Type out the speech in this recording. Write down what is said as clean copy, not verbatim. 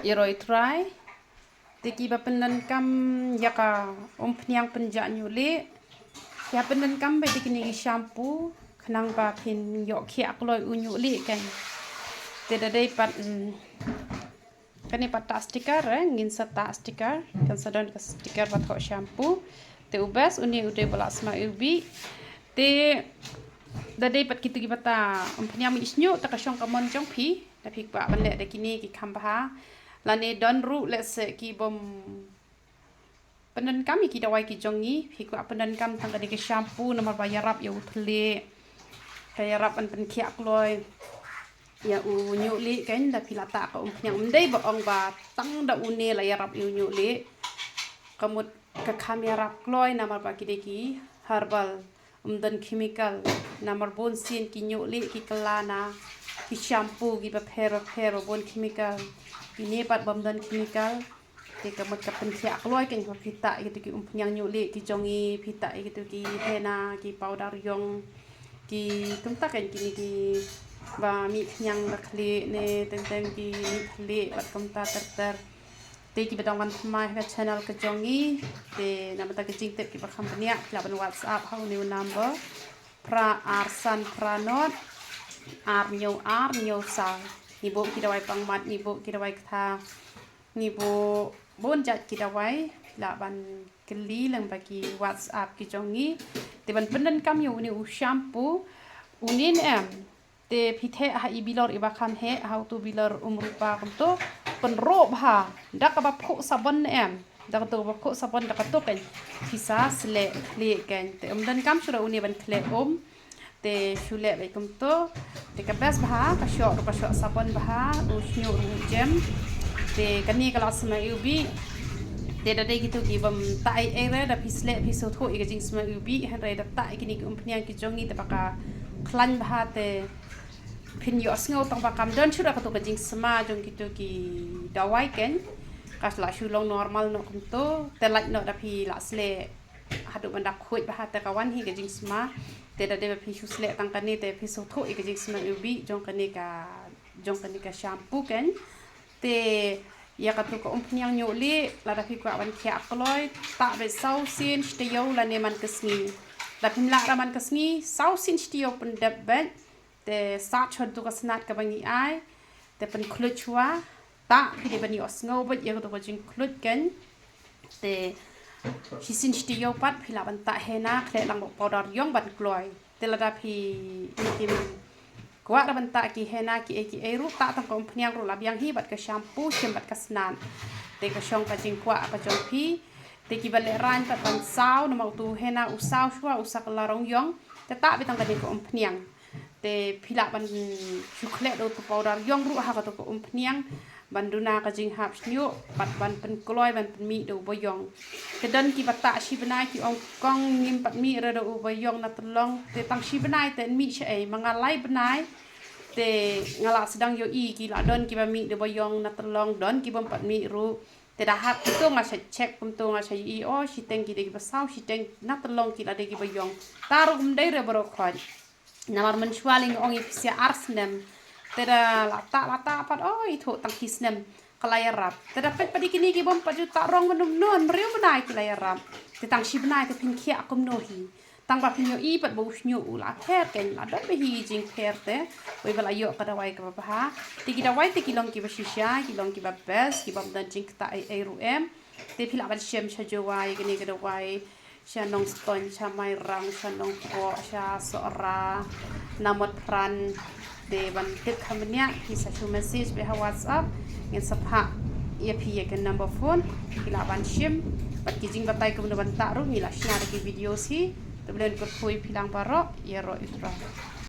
Iroi try. Teki ba penan kam yaka umphniang pynjah Ñiuhlieh. Ya penan kam ba teki ni shampoo kenang ba pin yok khiak loi Ñiuhlieh kan. Teda dai pat kan pat tak stiker ngin serta stiker kan sedon ke stiker pat kok shampoo. Te ubas uni ude balak sma ubi. Te dadai pat kitu gibata umphniang mi isnyu ta kasyong kamon jong pi. Tapi ba balik de kini ki kambah lane don ru let's say ki bom penan kami ki dawai ki jongi pi ku penan kam tang ke shampoo nomor bayarap ya utle kaiarap an pen khiak loi ya Ñiuhlieh kan da pilata ka umphniang mdei ba ong ba tang da une la yarap Ñiuhlieh kamut ka kaiarap loi nomor ba ki de ki herbal dan chemical nomor bon sin ki Ñiuhlieh ki kelana ki shampoo ki ba pero bon chemical ini pat bam dan chemical te kamut ka pen khiak loi kan ko pita gitu ki umphniang Ñiuhlieh ki jongi pita gitu ki henna ki powder yong ki tumta kan kini ki ba umphniang ba khle ne ten ki Ñiuhlieh bat kamta ter te ki badang wan mai ka channel ka jongi te namata ki jing te ki ba company la ban WhatsApp how new number pra arsan pranot ar nyo sa ni bo ki dawai pangmat ni bo ki dawai kha ni bo bon jat ki dawai la ban keli lang bagi WhatsApp ki jongi te ban penden kam yo ni shampoo unin em te pithe ha i bilor iba kham he how to bilor umrupa kam to pen ro bha dak ba phu sabon em dak to ba phu sabon dak to kan hisa sle kle kan te dan kam sura uni ban kle te shule ba kum to te ka bas bha ka syok sabon bha usnyu jem te kani kala sama ubi te da dai gitu ki bam tai ere da pisle piso tho i jing sama ubi han da tai kini ki umphniang ki jongi te baka klan bha te pin yo sngo tong bakam don chura ka to jing sama jong gitu ki dawai ken kas la shulong normal no kum to te lak no da pi la sle hadu banda khuit bha te kawan hi jing sama te da de pi shusle tang kani te pi so tho i jing sama ubi jong kani ka shampoo ken te ya ka to ko umphniang Ñiuhlieh la da pi kwa ban khiak loi ta be sau sin stio la ne man kasni la pim la ra man kasni sau sin stio pen deb ben te sa chon to ka snat ka bangi ai te pen khlut chwa ta pi de ban yo sngo ba ya to ko jing khlut ken te shi sin stio pat pi la ban ta hena khle lang powder yong ban kloi te la da pi kim kwa da ban ta ki hena ki ru ta tang ko umphniang ru la biang hi bat ka shampoo chem bat ka snan te ka shong ka jing kwa ka jong pi te ki bale ran pat ban sau no mau tu hena usau shwa usak la rong yong te ta bi tang ka de ko umphniang te phila ban chukhle do to powder yong ru ha ka to ko umphniang banduna ka jing hap snyu pat ban pen kloi ban pen mi do bo yong te dan ki bata shi banai ki ong kong ngim pat mi re do bo yong na tlong te tang shi banai te mi che ai mangalai banai te ngala sedang yo i ki la don ki ba mi do bo yong na tlong don ki bom pat mi ru te da hap to nga se check pum to nga se i o shi teng ki de ki ba sau shi teng na tlong ki la de ki bo yong taru kum dei re bro khoj namar men shwaling ong i sia arsnem teda lata pat oi tho tang kisnem kaiarap teda pet padi kini ki bom paju ta rong menum non riu benai kaiarap te tang shi benai te pin khia kum no hi tang ba pin yo i pat bo snyu la pher ken la dot be hi jing pher te oi bala yo ka dawai ka ba ti ki dawai te ki long ki ba shisha ki long ki ba bes ki bom dan jing ta ai ru em te phila ba shem cha jo wai kini ka dawai sha nong ston cha mai rang sha nong ko sha so ra namot pran de ban tit khamnya ki sa shu message be ha WhatsApp ngin sapha ya pi ya kan number phone ila ban shim bat ki jing batai ko ban ta ru ni la shna ki video si to blen ko phoi philang paro ya ro isra